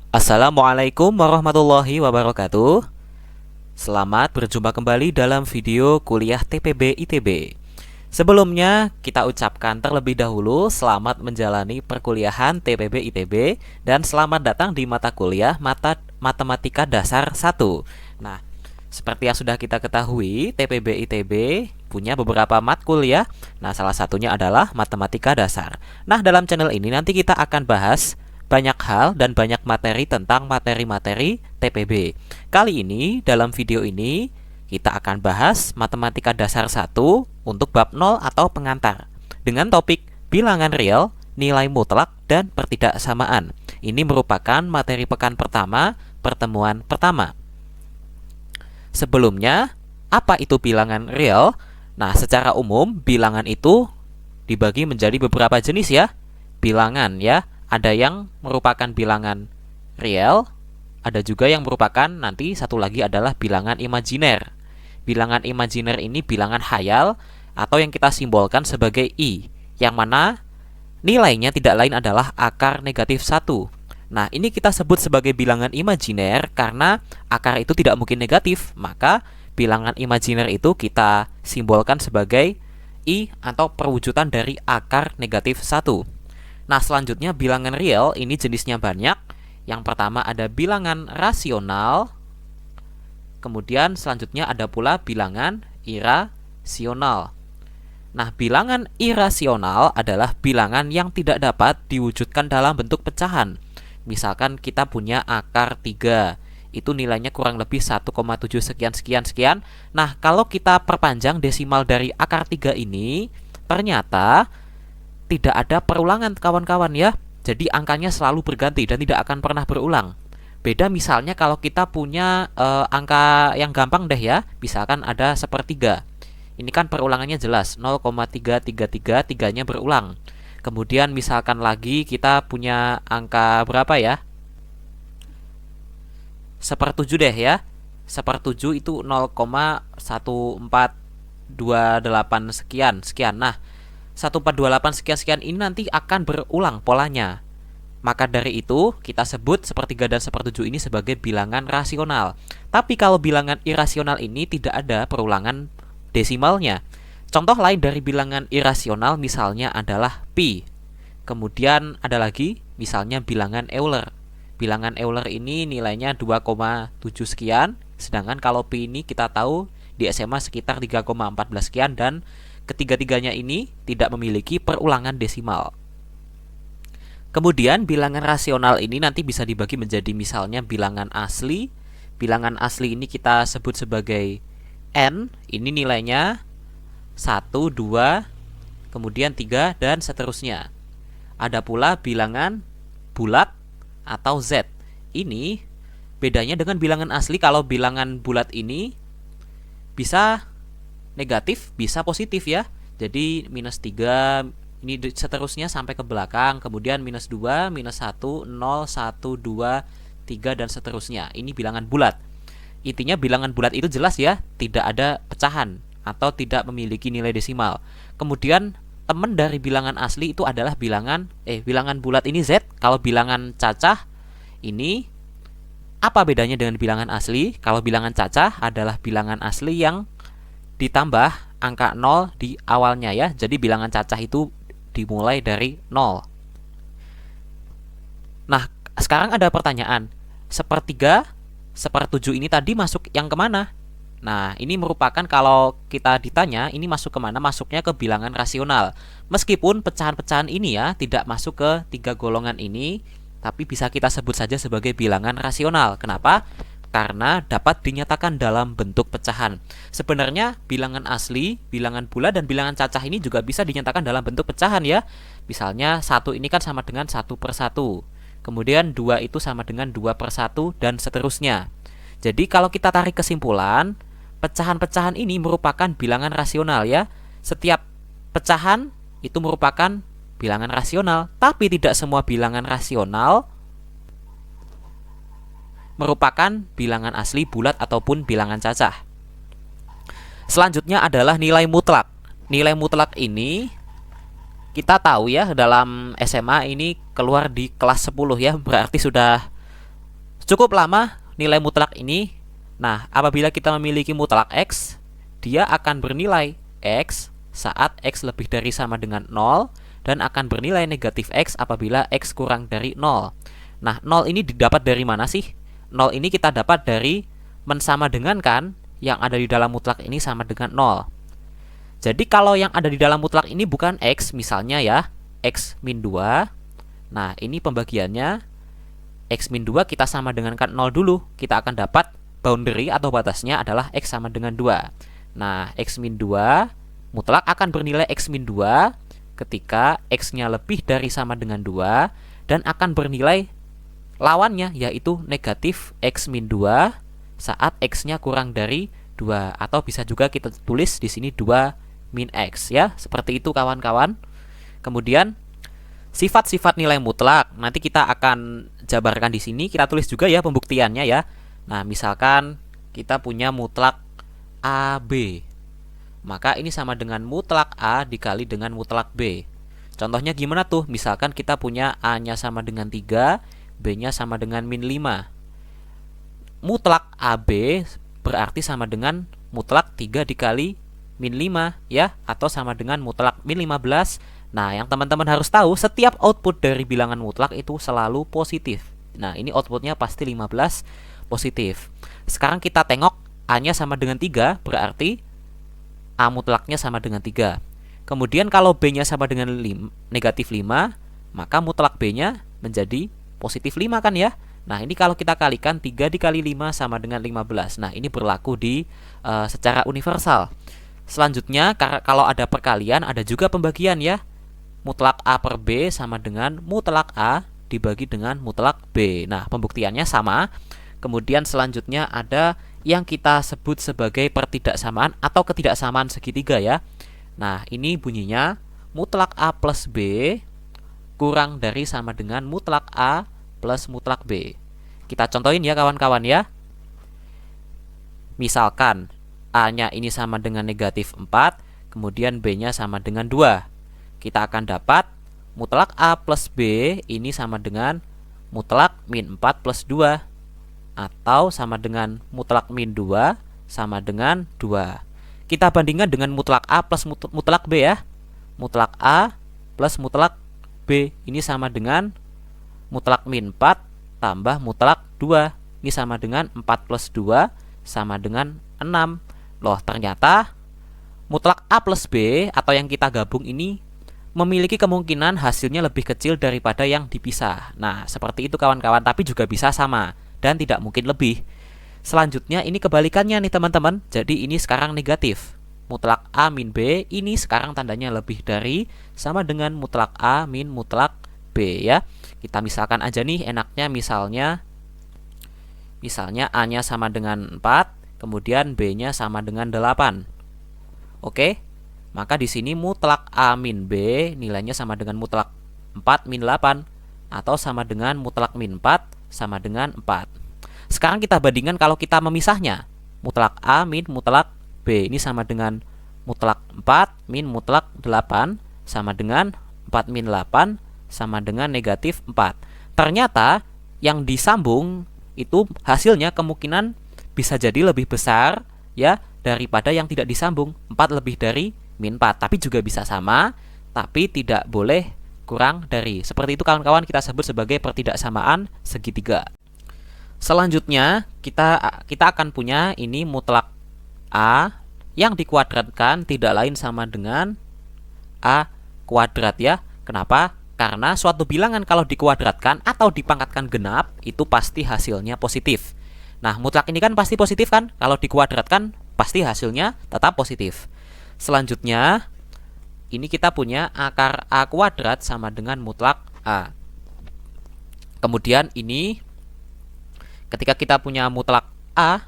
Assalamualaikum warahmatullahi wabarakatuh. Selamat berjumpa kembali dalam video kuliah TPB ITB. Sebelumnya kita ucapkan terlebih dahulu selamat menjalani perkuliahan TPB ITB dan selamat datang di mata kuliah Matematika Dasar 1. Nah, seperti yang sudah kita ketahui, TPB ITB punya beberapa matkul ya. Nah, salah satunya adalah Matematika Dasar. Nah, dalam channel ini nanti kita akan bahas banyak hal dan banyak materi tentang materi-materi TPB. Kali ini, dalam video ini, kita akan bahas Matematika Dasar 1 untuk bab 0 atau pengantar dengan topik bilangan real, nilai mutlak, dan pertidaksamaan. Ini merupakan materi pekan pertama, pertemuan pertama. Sebelumnya, apa itu bilangan real? Nah, secara umum, bilangan itu dibagi menjadi beberapa jenis ya. Bilangan ya. Ada yang merupakan bilangan real, ada juga yang merupakan nanti satu lagi adalah bilangan imajiner. Bilangan imajiner ini bilangan khayal atau yang kita simbolkan sebagai I, yang mana nilainya tidak lain adalah akar negatif 1. Nah, ini kita sebut sebagai bilangan imajiner karena akar itu tidak mungkin negatif, maka bilangan imajiner itu kita simbolkan sebagai I atau perwujudan dari akar negatif 1. Nah, selanjutnya bilangan real ini jenisnya banyak. Yang pertama ada bilangan rasional. Kemudian selanjutnya ada pula bilangan irasional. Nah, bilangan irasional adalah bilangan yang tidak dapat diwujudkan dalam bentuk pecahan. Misalkan kita punya akar 3. Itu nilainya kurang lebih 1,7 sekian sekian sekian. Nah, kalau kita perpanjang desimal dari akar 3 ini, ternyata tidak ada perulangan kawan-kawan ya. Jadi angkanya selalu berganti dan tidak akan pernah berulang. Beda misalnya kalau kita punya angka yang gampang deh ya. Misalkan ada sepertiga. Ini kan perulangannya jelas 0,333, tiganya berulang. Kemudian misalkan lagi kita punya angka berapa ya? Sepertujuh deh ya. Sepertujuh itu 0,1428 sekian sekian. Nah, 1428 sekian-sekian ini nanti akan berulang polanya. Maka dari itu kita sebut sepertiga dan sepertujuh ini sebagai bilangan rasional. Tapi kalau bilangan irasional ini tidak ada perulangan desimalnya. Contoh lain dari bilangan irasional misalnya adalah pi. Kemudian ada lagi misalnya bilangan Euler. Bilangan Euler ini nilainya 2,7 sekian. Sedangkan kalau pi ini kita tahu di SMA sekitar 3,14 sekian dan ketiga-tiganya ini tidak memiliki perulangan desimal. Kemudian bilangan rasional ini nanti bisa dibagi menjadi misalnya bilangan asli. Bilangan asli ini kita sebut sebagai n. Ini nilainya 1, 2, kemudian 3 dan seterusnya. Ada pula bilangan bulat atau z. Ini bedanya dengan bilangan asli. Kalau bilangan bulat ini bisa negatif, bisa positif ya. Jadi minus 3 ini seterusnya sampai ke belakang. Kemudian minus 2, minus 1, 0, 1, 2, 3 dan seterusnya. Ini bilangan bulat. Intinya bilangan bulat itu jelas ya, tidak ada pecahan atau tidak memiliki nilai desimal. Kemudian teman dari bilangan asli itu adalah bilangan bulat ini z. Kalau bilangan cacah ini apa bedanya dengan bilangan asli? Kalau bilangan cacah adalah bilangan asli yang ditambah angka 0 di awalnya ya. Jadi bilangan cacah itu dimulai dari 0. Nah, sekarang ada pertanyaan. Sepertiga, sepertujuh ini tadi masuk yang kemana? Nah, ini merupakan kalau kita ditanya ini masuk kemana? Masuknya ke bilangan rasional. Meskipun pecahan-pecahan ini ya tidak masuk ke tiga golongan ini, tapi bisa kita sebut saja sebagai bilangan rasional. Kenapa? Karena dapat dinyatakan dalam bentuk pecahan. Sebenarnya bilangan asli, bilangan bulat, dan bilangan cacah ini juga bisa dinyatakan dalam bentuk pecahan ya. Misalnya 1 ini kan sama dengan 1/1. Kemudian 2 itu sama dengan 2/1 dan seterusnya. Jadi kalau kita tarik kesimpulan, pecahan-pecahan ini merupakan bilangan rasional ya. Setiap pecahan itu merupakan bilangan rasional, tapi tidak semua bilangan rasional merupakan bilangan asli, bulat, ataupun bilangan cacah. Selanjutnya adalah nilai mutlak. Nilai mutlak ini kita tahu ya dalam SMA ini keluar di kelas 10 ya, berarti sudah Cukup lama nilai mutlak ini. Nah, apabila kita memiliki mutlak X, dia akan bernilai X saat X lebih dari sama dengan 0 dan akan bernilai negatif X apabila X kurang dari 0. Nah, 0 ini didapat dari mana sih? 0 ini kita dapat dari mensama dengan kan yang ada di dalam mutlak ini sama dengan 0. Jadi kalau yang ada di dalam mutlak ini bukan X, misalnya ya, X min 2. Nah, ini pembagiannya. X min 2 kita sama dengan kan 0 dulu. Kita akan dapat boundary atau batasnya adalah X sama dengan 2. Nah, X min 2 mutlak akan bernilai X min 2 ketika X-nya lebih dari sama dengan 2 dan akan bernilai lawannya yaitu negatif X min 2 saat X-nya kurang dari 2. Atau bisa juga kita tulis di sini 2 min X ya. Seperti itu kawan-kawan. Kemudian sifat-sifat nilai mutlak nanti kita akan jabarkan di sini. Kita tulis juga ya pembuktiannya ya. Nah, misalkan kita punya mutlak AB, maka ini sama dengan mutlak A dikali dengan mutlak B. Contohnya gimana tuh? Misalkan kita punya A-nya sama dengan 3, B-nya sama dengan min 5. Mutlak AB berarti sama dengan mutlak 3 dikali min 5 ya, atau sama dengan mutlak min 15. Nah, yang teman-teman harus tahu, setiap output dari bilangan mutlak itu selalu positif. Nah, ini outputnya pasti 15 positif. Sekarang kita tengok A-nya sama dengan 3, berarti A mutlaknya sama dengan 3. Kemudian kalau B-nya sama dengan negatif 5, maka mutlak B-nya menjadi positif 5 kan ya. Nah, ini kalau kita kalikan 3 dikali 5 sama dengan 15. Nah, ini berlaku di secara universal. Selanjutnya, kalau ada perkalian, ada juga pembagian ya. Mutlak A per B sama dengan mutlak A dibagi dengan mutlak B. Nah, pembuktiannya sama. Kemudian selanjutnya ada yang kita sebut sebagai pertidaksamaan atau ketidaksamaan segitiga ya. Nah, ini bunyinya mutlak A plus B kurang dari sama dengan mutlak A plus mutlak B. Kita contohin ya kawan-kawan ya. Misalkan A-nya ini sama dengan negatif 4, kemudian B-nya sama dengan 2. Kita akan dapat mutlak A plus B ini sama dengan mutlak min 4 plus 2. Atau sama dengan mutlak min 2 sama dengan 2. Kita bandingkan dengan mutlak A plus mutlak B ya. Mutlak A plus mutlak B ini sama dengan mutlak min 4 tambah mutlak 2. Ini sama dengan 4 plus 2 sama dengan 6. Loh, ternyata mutlak A plus B atau yang kita gabung ini memiliki kemungkinan hasilnya lebih kecil daripada yang dipisah. Nah, seperti itu kawan-kawan, tapi juga bisa sama dan tidak mungkin lebih. Selanjutnya ini kebalikannya nih teman-teman. Jadi ini sekarang negatif. Mutlak A min B ini sekarang tandanya lebih dari sama dengan mutlak A min mutlak B ya. Kita misalkan aja nih enaknya misalnya A-nya sama dengan 4, kemudian B-nya sama dengan 8. Oke. Maka di sini mutlak A min B nilainya sama dengan mutlak 4 min 8 atau sama dengan mutlak min 4 sama dengan 4. Sekarang kita bandingkan kalau kita memisahnya. Mutlak A min mutlak B ini sama dengan mutlak 4 min mutlak 8 sama dengan 4 min 8 sama dengan negatif 4. Ternyata yang disambung itu hasilnya kemungkinan bisa jadi lebih besar ya daripada yang tidak disambung. 4 lebih dari min 4, tapi juga bisa sama, tapi tidak boleh kurang dari. Seperti itu kawan-kawan, kita sebut sebagai pertidaksamaan segitiga. Selanjutnya kita akan punya ini mutlak A yang dikuadratkan tidak lain sama dengan A kuadrat ya. Kenapa? Karena suatu bilangan kalau dikuadratkan atau dipangkatkan genap itu pasti hasilnya positif. Nah, mutlak ini kan pasti positif kan? Kalau dikuadratkan pasti hasilnya tetap positif. Selanjutnya, ini kita punya akar A kuadrat sama dengan mutlak A. Kemudian ini, ketika kita punya mutlak A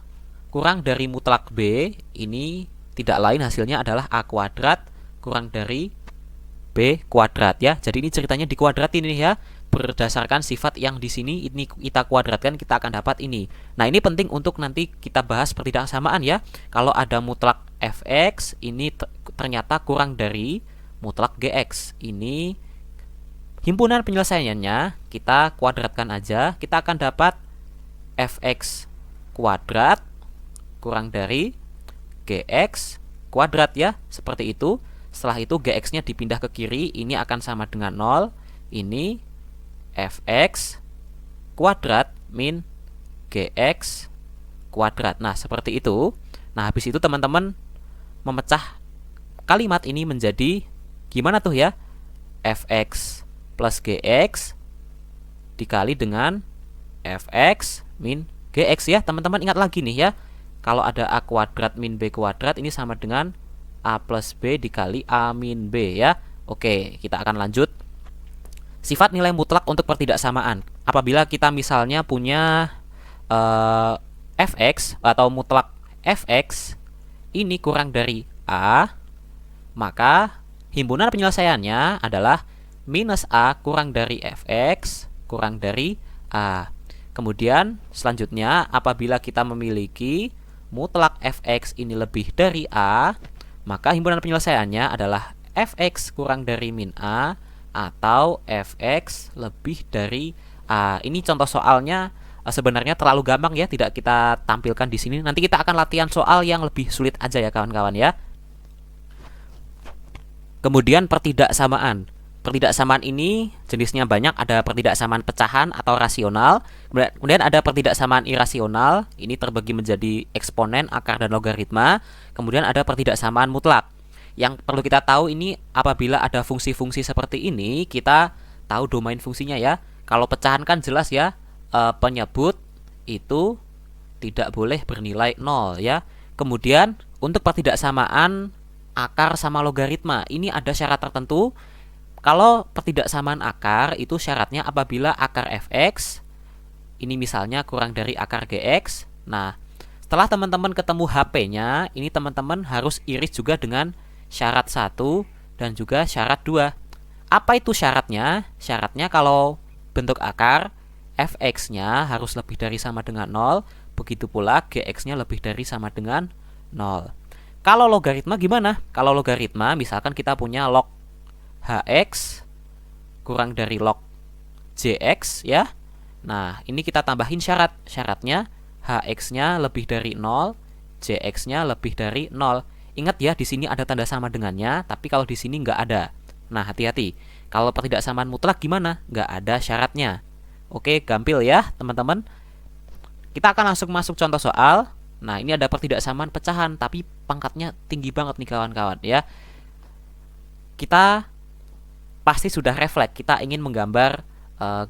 kurang dari mutlak B, ini tidak lain hasilnya adalah A kuadrat kurang dari B kuadrat ya. Jadi ini ceritanya dikuadratin ini ya. Berdasarkan sifat yang di sini ini kita kuadratkan, kita akan dapat ini. Nah, ini penting untuk nanti kita bahas pertidaksamaan ya. Kalau ada mutlak fx ini ternyata kurang dari mutlak gx. Ini himpunan penyelesaiannya kita kuadratkan aja, kita akan dapat fx kuadrat kurang dari gx kuadrat ya, seperti itu. Setelah itu gx-nya dipindah ke kiri, ini akan sama dengan 0. Ini fx kuadrat min gx kuadrat. Nah, seperti itu. Nah, habis itu teman-teman memecah kalimat ini menjadi gimana tuh ya? Fx plus gx dikali dengan fx min gx ya. Teman-teman ingat lagi nih ya. Kalau ada a kuadrat min b kuadrat, ini sama dengan a plus b dikali a min b ya. Oke, kita akan lanjut. Sifat nilai mutlak untuk pertidaksamaan. Apabila kita misalnya punya fx atau mutlak fx ini kurang dari a, maka himpunan penyelesaiannya adalah minus a kurang dari fx kurang dari a. Kemudian selanjutnya, apabila kita memiliki mutlak fx ini lebih dari a, maka himpunan penyelesaiannya adalah fx kurang dari min a atau fx lebih dari a. Ini contoh soalnya sebenarnya terlalu gampang ya, tidak kita tampilkan di sini. Nanti kita akan latihan soal yang lebih sulit aja ya kawan-kawan ya. Kemudian pertidaksamaan. Pertidaksamaan ini jenisnya banyak, ada pertidaksamaan pecahan atau rasional. Kemudian ada pertidaksamaan irasional, ini terbagi menjadi eksponen, akar, dan logaritma. Kemudian ada pertidaksamaan mutlak. Yang perlu kita tahu ini, apabila ada fungsi-fungsi seperti ini, kita tahu domain fungsinya ya. Kalau pecahan kan jelas ya, penyebut itu tidak boleh bernilai 0 ya. Kemudian untuk pertidaksamaan akar sama logaritma, ini ada syarat tertentu. Kalau pertidaksamaan akar itu syaratnya apabila akar fx ini misalnya kurang dari akar gx. Nah, setelah teman-teman ketemu HP-nya, ini teman-teman harus iris juga dengan syarat 1 dan juga syarat 2. Apa itu syaratnya? Syaratnya kalau bentuk akar, fx-nya harus lebih dari sama dengan 0, begitu pula gx-nya lebih dari sama dengan 0. Kalau logaritma gimana? Kalau logaritma misalkan kita punya log hx kurang dari log jx ya. Nah, ini kita tambahin syarat. Syaratnya hx-nya lebih dari 0, jx-nya lebih dari 0. Ingat ya, di sini ada tanda sama dengannya, tapi kalau di sini nggak ada. Nah, hati-hati. Kalau pertidaksamaan mutlak gimana? Nggak ada syaratnya. Oke, gampil ya, teman-teman. Kita akan langsung masuk contoh soal. Nah, ini ada pertidaksamaan pecahan, tapi pangkatnya tinggi banget nih kawan-kawan ya. Kita pasti sudah refleks, kita ingin menggambar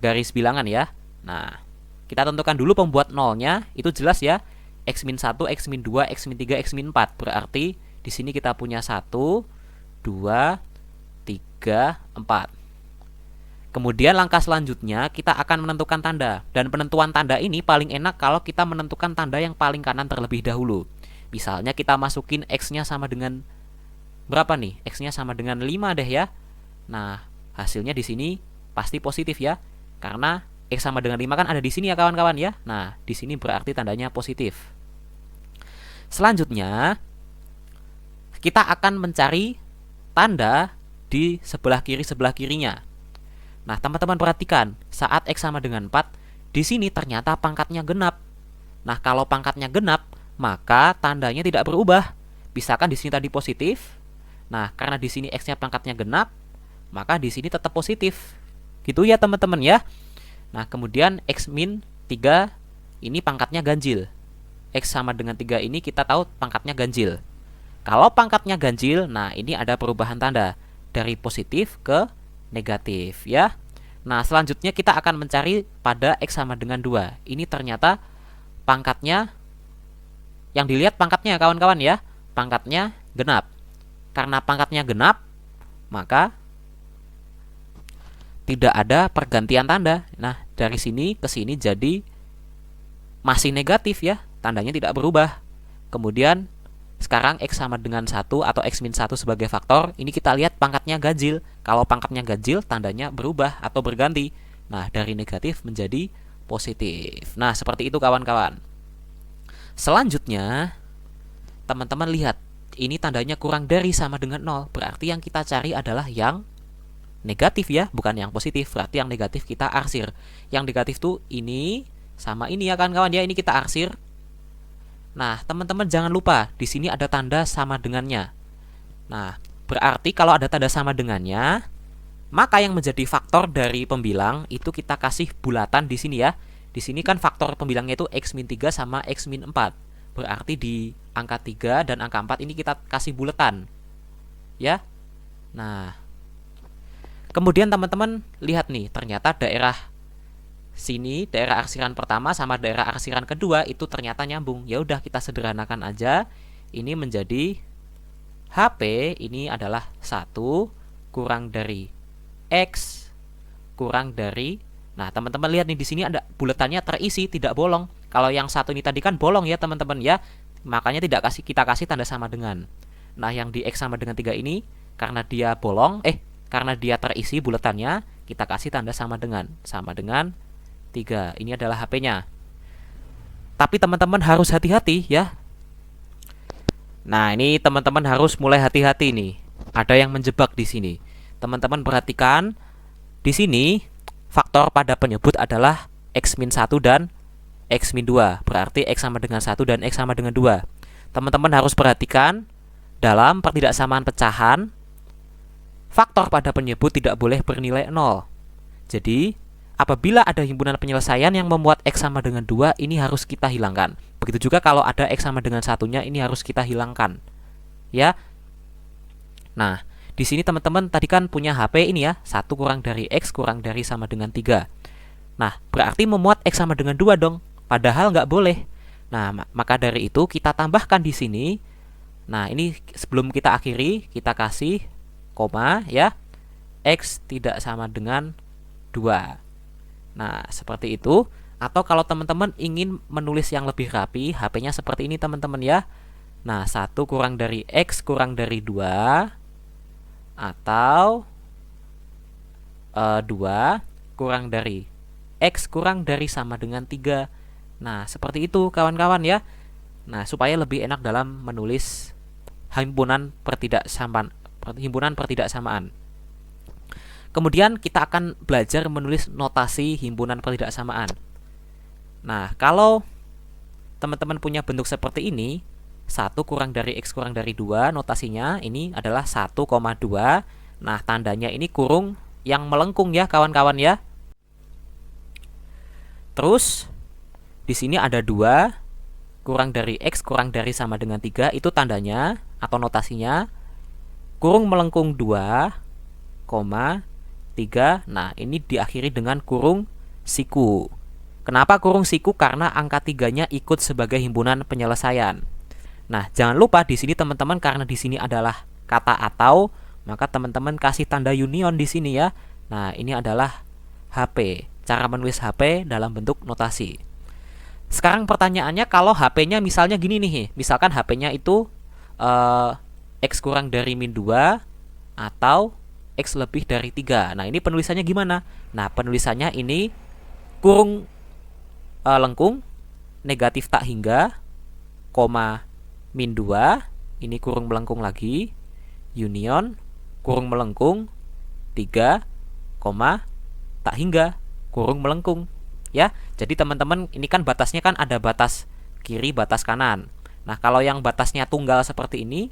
garis bilangan ya. Nah, kita tentukan dulu pembuat nolnya, itu jelas ya. X-1, X-2, X-3, X-4. Berarti di sini kita punya 1, 2, 3, 4. Kemudian langkah selanjutnya kita akan menentukan tanda. Dan penentuan tanda ini paling enak kalau kita menentukan tanda yang paling kanan terlebih dahulu. Misalnya kita masukin X-nya sama dengan berapa nih? X-nya sama dengan 5 deh ya. Nah, hasilnya di sini pasti positif ya. Karena X sama dengan 5 kan ada di sini ya kawan-kawan ya. Nah, di sini berarti tandanya positif. Selanjutnya, kita akan mencari tanda di sebelah kirinya. Nah, teman-teman perhatikan, saat X sama dengan 4, di sini ternyata pangkatnya genap. Nah, kalau pangkatnya genap, maka tandanya tidak berubah. Misalkan di sini tadi positif. Nah, karena di sini X-nya pangkatnya genap, maka di sini tetap positif. Gitu ya, teman-teman ya. Nah, kemudian X min 3 ini pangkatnya ganjil. X sama dengan 3 ini kita tahu pangkatnya ganjil. Kalau pangkatnya ganjil, nah ini ada perubahan tanda dari positif ke negatif ya. Nah, selanjutnya kita akan mencari pada X sama dengan 2. Ini ternyata pangkatnya, yang dilihat pangkatnya kawan-kawan ya, pangkatnya genap. Karena pangkatnya genap, maka tidak ada pergantian tanda. Nah, dari sini ke sini jadi masih negatif ya, tandanya tidak berubah. Kemudian sekarang X sama dengan 1 atau X min 1 sebagai faktor, ini kita lihat pangkatnya ganjil. Kalau pangkatnya ganjil, tandanya berubah atau berganti. Nah, dari negatif menjadi positif. Nah, seperti itu kawan-kawan. Selanjutnya, teman-teman lihat, ini tandanya kurang dari sama dengan 0. Berarti yang kita cari adalah yang negatif ya, bukan yang positif. Berarti yang negatif kita arsir. Yang negatif tuh ini sama ini ya kawan-kawan ya, ini kita arsir. Nah, teman-teman jangan lupa di sini ada tanda sama dengannya. Nah, berarti kalau ada tanda sama dengannya, maka yang menjadi faktor dari pembilang itu kita kasih bulatan di sini ya. Di sini kan faktor pembilangnya itu x-3 sama x-4. Berarti di angka 3 dan angka 4 ini kita kasih bulatan. Ya. Nah, kemudian teman-teman lihat nih, ternyata daerah sini, daerah arsiran pertama sama daerah arsiran kedua itu ternyata nyambung. Ya udah, kita sederhanakan aja. Ini menjadi HP ini adalah 1 kurang dari X kurang dari, nah teman-teman lihat nih di sini ada bulatannya terisi, tidak bolong. Kalau yang satu ini tadi kan bolong ya teman-teman ya, makanya kita kasih tanda sama dengan. Nah yang di X sama dengan 3 ini karena dia bolong, karena dia terisi bulatannya, kita kasih tanda sama dengan 3. Ini adalah HP-nya. Tapi teman-teman harus hati-hati ya. Nah ini teman-teman harus mulai hati-hati nih. Ada yang menjebak di sini. Teman-teman perhatikan di sini faktor pada penyebut adalah x-1 dan x-2. Berarti x sama dengan 1 dan x sama dengan 2. Teman-teman harus perhatikan dalam pertidaksamaan pecahan faktor pada penyebut tidak boleh bernilai 0. Jadi apabila ada himpunan penyelesaian yang memuat x sama dengan 2, ini harus kita hilangkan. Begitu juga kalau ada x sama dengan 1-nya, ini harus kita hilangkan. Ya. Nah, di sini teman-teman tadi kan punya HP ini ya, 1 kurang dari X kurang dari sama dengan 3. Nah, berarti memuat X sama dengan 2 dong. Padahal nggak boleh. Nah, maka dari itu kita tambahkan di sini. Nah, ini sebelum kita akhiri, kita kasih koma ya. X tidak sama dengan 2. Nah, seperti itu. Atau kalau teman-teman ingin menulis yang lebih rapi, HP-nya seperti ini teman-teman ya. Nah, 1 kurang dari X kurang dari 2. Atau 2 kurang dari X kurang dari sama dengan 3. Nah seperti itu kawan-kawan ya. Nah supaya lebih enak dalam menulis himpunan pertidaksamaan. Kemudian kita akan belajar menulis notasi himpunan pertidaksamaan. Nah kalau teman-teman punya bentuk seperti ini, 1 kurang dari X kurang dari 2, notasinya ini adalah 1,2. Nah, tandanya ini kurung yang melengkung ya kawan-kawan ya. Terus di sini ada 2 kurang dari X kurang dari sama dengan 3, itu tandanya atau notasinya kurung melengkung 2, 3. Nah, ini diakhiri dengan kurung siku. Kenapa kurung siku? Karena angka 3-nya ikut sebagai himpunan penyelesaian. Nah, jangan lupa di sini teman-teman, karena di sini adalah kata atau, maka teman-teman kasih tanda union di sini ya. Nah, ini adalah HP. Cara menulis HP dalam bentuk notasi. Sekarang pertanyaannya, kalau HP-nya misalnya gini nih, misalkan HP-nya itu X kurang dari min 2 atau X lebih dari 3. Nah, ini penulisannya gimana? Nah, penulisannya ini kurung lengkung, negatif tak hingga, koma min 2, ini kurung melengkung lagi, union, kurung melengkung, 3, tak hingga, kurung melengkung. Ya, jadi teman-teman ini kan batasnya kan ada batas kiri, batas kanan. Nah, kalau yang batasnya tunggal seperti ini,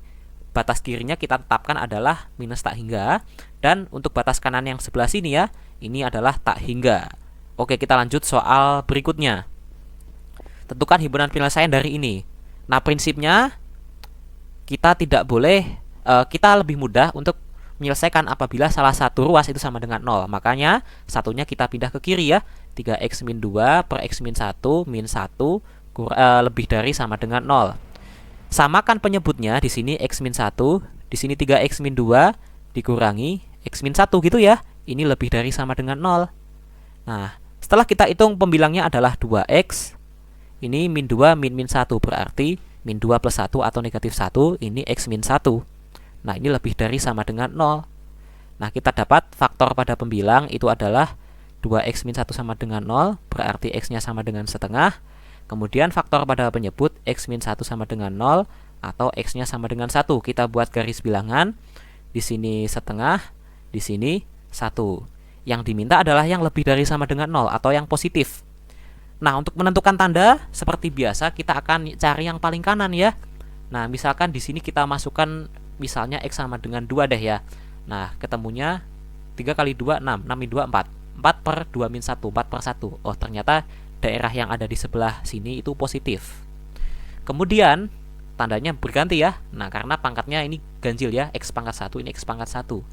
batas kirinya kita tetapkan adalah minus tak hingga. Dan untuk batas kanan yang sebelah sini ya, ini adalah tak hingga. Oke, kita lanjut soal berikutnya. Tentukan himpunan penyelesaian dari ini. Nah, prinsipnya kita tidak boleh, kita lebih mudah untuk menyelesaikan apabila salah satu ruas itu sama dengan 0. Makanya satunya kita pindah ke kiri ya. 3x min 2 per x min 1 min 1 lebih dari sama dengan 0. Samakan penyebutnya di sini x min 1, di sini 3x min 2 dikurangi x min 1 gitu ya. Ini lebih dari sama dengan 0. Nah, setelah kita hitung pembilangnya adalah 2x. Ini min 2 min 1, berarti min 2 plus 1 atau negatif 1, ini x min 1. Nah, ini lebih dari sama dengan 0. Nah, kita dapat faktor pada pembilang itu adalah 2x min 1 sama dengan 0, berarti x-nya sama dengan setengah. Kemudian faktor pada penyebut x min 1 sama dengan 0 atau x-nya sama dengan 1. Kita buat garis bilangan. Di sini setengah, di sini 1. Yang diminta adalah yang lebih dari sama dengan 0 atau yang positif. Nah, untuk menentukan tanda seperti biasa kita akan cari yang paling kanan ya. Nah, misalkan di sini kita masukkan misalnya X sama dengan 2 deh ya. Nah, ketemunya 3 kali 2 6, 6 min 2 4. 4 per 2 min 1, 4 per 1. Oh, ternyata daerah yang ada di sebelah sini itu positif. Kemudian tandanya berganti ya. Nah, karena pangkatnya ini ganjil ya, X pangkat 1, ini X pangkat 1.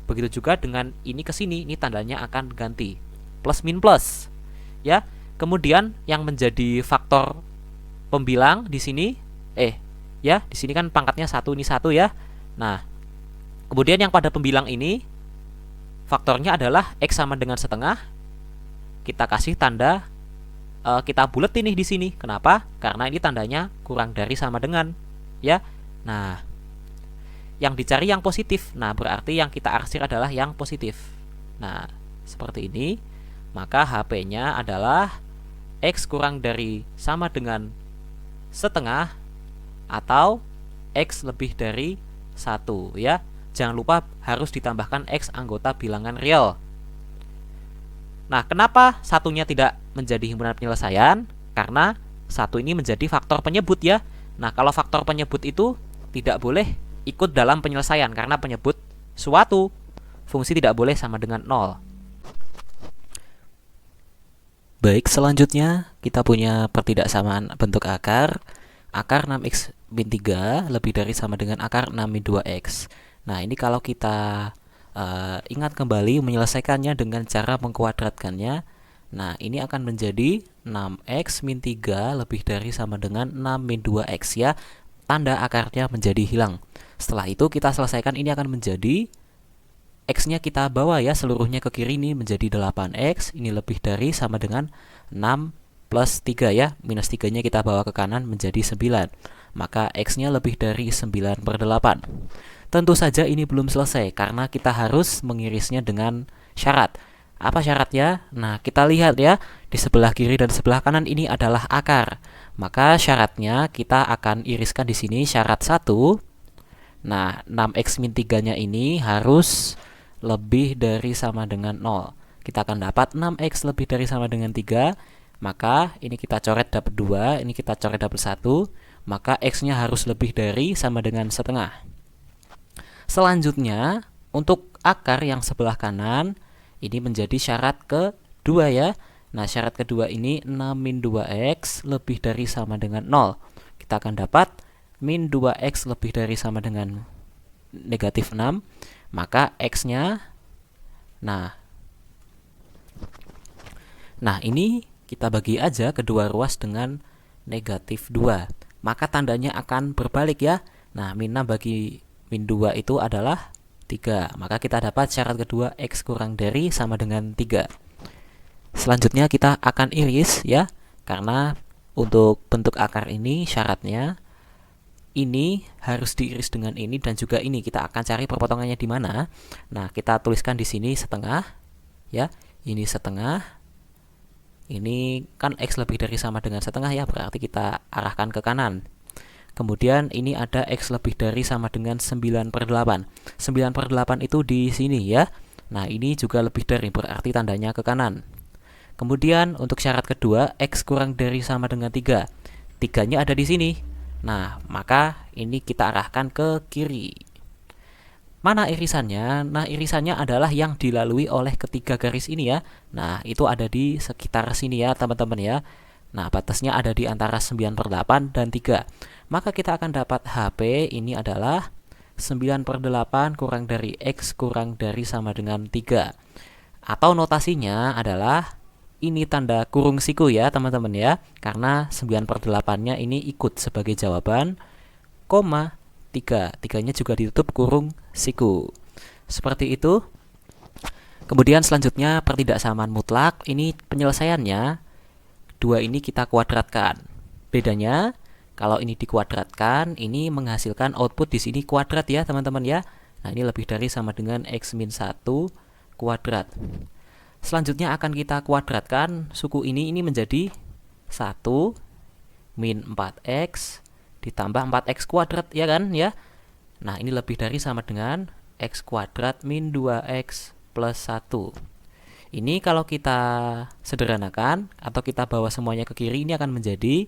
Begitu juga dengan ini ke sini, ini tandanya akan ganti. Plus min plus. Ya. Kemudian yang menjadi faktor pembilang di sini ya, di sini kan pangkatnya 1, ini 1 ya. Nah, kemudian yang pada pembilang ini faktornya adalah X sama dengan setengah. Kita kasih tanda kita buletin nih di sini. Kenapa? Karena ini tandanya kurang dari sama dengan ya. Nah, yang dicari yang positif. Nah, berarti yang kita arsir adalah yang positif. Nah, seperti ini. Maka HP-nya adalah X kurang dari sama dengan setengah atau X lebih dari 1 ya. Jangan lupa harus ditambahkan X anggota bilangan real. Nah, kenapa satunya tidak menjadi himpunan penyelesaian? Karena satu ini menjadi faktor penyebut ya. Nah, kalau faktor penyebut itu tidak boleh ikut dalam penyelesaian karena penyebut suatu fungsi tidak boleh sama dengan 0. Baik, selanjutnya kita punya pertidaksamaan bentuk akar. Akar 6x min 3 lebih dari sama dengan akar 6 min 2x. Nah, ini kalau kita ingat kembali menyelesaikannya dengan cara mengkuadratkannya. Nah, ini akan menjadi 6x min 3 lebih dari sama dengan 6 min 2x ya. Tanda akarnya menjadi hilang. Setelah itu kita selesaikan, ini akan menjadi X-nya kita bawa ya seluruhnya ke kiri, ini menjadi 8x. Ini lebih dari sama dengan 6 plus 3 ya. Minus 3-nya kita bawa ke kanan menjadi 9. Maka X-nya lebih dari 9 per 8. Tentu saja ini belum selesai karena kita harus mengirisnya dengan syarat. Apa syaratnya? Nah, kita lihat ya, di sebelah kiri dan sebelah kanan ini adalah akar. Maka syaratnya kita akan iriskan di sini syarat 1. Nah, 6x min 3-nya ini harus lebih dari sama dengan 0. Kita akan dapat 6x lebih dari sama dengan 3. Maka ini kita coret dapat 2, ini kita coret dapat 1. Maka X-nya harus lebih dari sama dengan setengah. Selanjutnya, untuk akar yang sebelah kanan, ini menjadi syarat kedua ya. Nah, syarat kedua ini 6 min 2x lebih dari sama dengan 0. Kita akan dapat min 2x lebih dari sama dengan negatif 6. Maka X-nya, nah ini kita bagi aja kedua ruas dengan negatif 2. Maka tandanya akan berbalik ya. Nah, min 6 bagi min 2 itu adalah 3. Maka kita dapat syarat kedua X kurang dari sama dengan 3. Selanjutnya kita akan iris ya. Karena untuk bentuk akar ini syaratnya ini harus diiris dengan ini dan juga ini. Kita akan cari perpotongannya di mana. Nah, kita tuliskan di sini setengah ya. Ini setengah. Ini kan X lebih dari sama dengan setengah ya, berarti kita arahkan ke kanan. Kemudian ini ada X lebih dari sama dengan 9 per 8. 9 per 8 itu di sini ya. Nah, ini juga lebih dari, berarti tandanya ke kanan. Kemudian untuk syarat kedua, X kurang dari sama dengan 3. 3-nya ada di sini. Nah, maka ini kita arahkan ke kiri. Mana irisannya? Nah, irisannya adalah yang dilalui oleh ketiga garis ini ya. Nah, itu ada di sekitar sini ya teman-teman ya. Nah, batasnya ada di antara 9 per 8 dan 3. Maka kita akan dapat HP ini adalah 9 per 8 kurang dari X kurang dari sama dengan 3. Atau notasinya adalah ini tanda kurung siku ya teman-teman ya. Karena 9 per 8-nya ini ikut sebagai jawaban, koma 3. 3-nya juga ditutup kurung siku. Seperti itu. Kemudian selanjutnya pertidaksamaan mutlak. Ini penyelesaiannya. 2 ini kita kuadratkan. Bedanya kalau ini dikuadratkan, ini menghasilkan output di sini kuadrat ya teman-teman ya. Nah, ini lebih dari sama dengan X min 1 kuadrat. Selanjutnya akan kita kuadratkan suku ini menjadi 1 min 4X ditambah 4X kuadrat ya kan ya. Nah, ini lebih dari sama dengan X kuadrat min 2X plus 1. Ini kalau kita sederhanakan atau kita bawa semuanya ke kiri, ini akan menjadi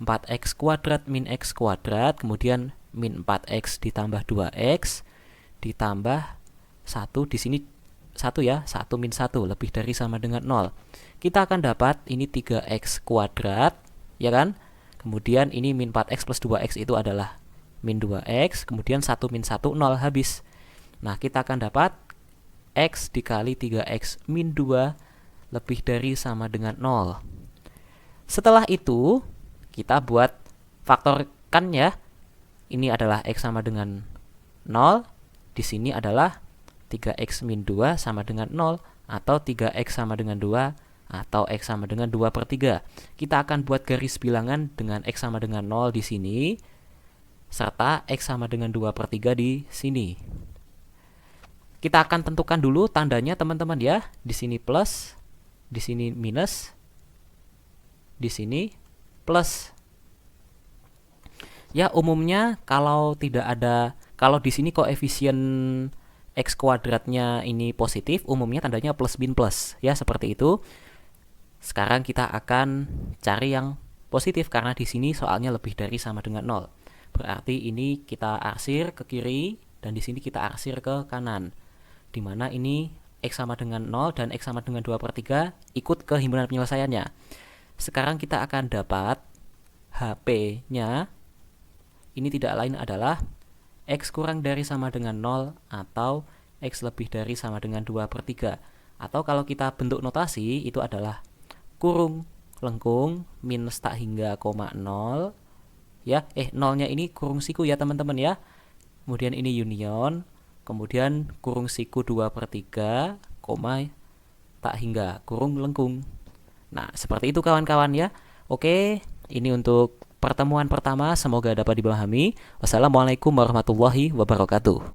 4x kuadrat min x kuadrat, kemudian min 4x ditambah 2x ditambah 1, di sini 1 ya, 1 min 1 lebih dari sama dengan 0. Kita akan dapat ini 3x kuadrat, ya kan? Kemudian ini min 4x plus 2x itu adalah min 2x, kemudian 1 min 1, 0, habis. Nah, kita akan dapat x dikali 3x min 2 lebih dari sama dengan 0. Setelah itu, kita buat faktorkan ya. Ini adalah x sama dengan 0. Di sini adalah 3x min 2 sama dengan 0. Atau 3x sama dengan 2. Atau x sama dengan 2/3. Kita akan buat garis bilangan dengan x sama dengan 0 di sini. Serta x sama dengan 2/3 di sini. Kita akan tentukan dulu tandanya teman-teman ya. Di sini plus, di sini minus, di sini plus. Ya, umumnya kalau di sini koefisien x kuadratnya ini positif, umumnya tandanya plus bin plus ya, seperti itu. Sekarang kita akan cari yang positif karena di sini soalnya lebih dari sama dengan 0. Berarti ini kita arsir ke kiri dan di sini kita arsir ke kanan. Di mana ini x sama dengan 0 dan x sama dengan 2/3 ikut ke himpunan penyelesaiannya. Sekarang kita akan dapat HP-nya ini tidak lain adalah x kurang dari sama dengan 0 atau x lebih dari sama dengan 2/3. Atau kalau kita bentuk notasi itu adalah kurung lengkung minus tak hingga koma 0 ya. Nolnya ini kurung siku ya teman-teman ya. Kemudian ini union, kemudian kurung siku 2/3, koma tak hingga kurung lengkung. Nah, seperti itu kawan-kawan ya. Oke, ini untuk pertemuan pertama, semoga dapat dipahami. Wassalamualaikum warahmatullahi wabarakatuh.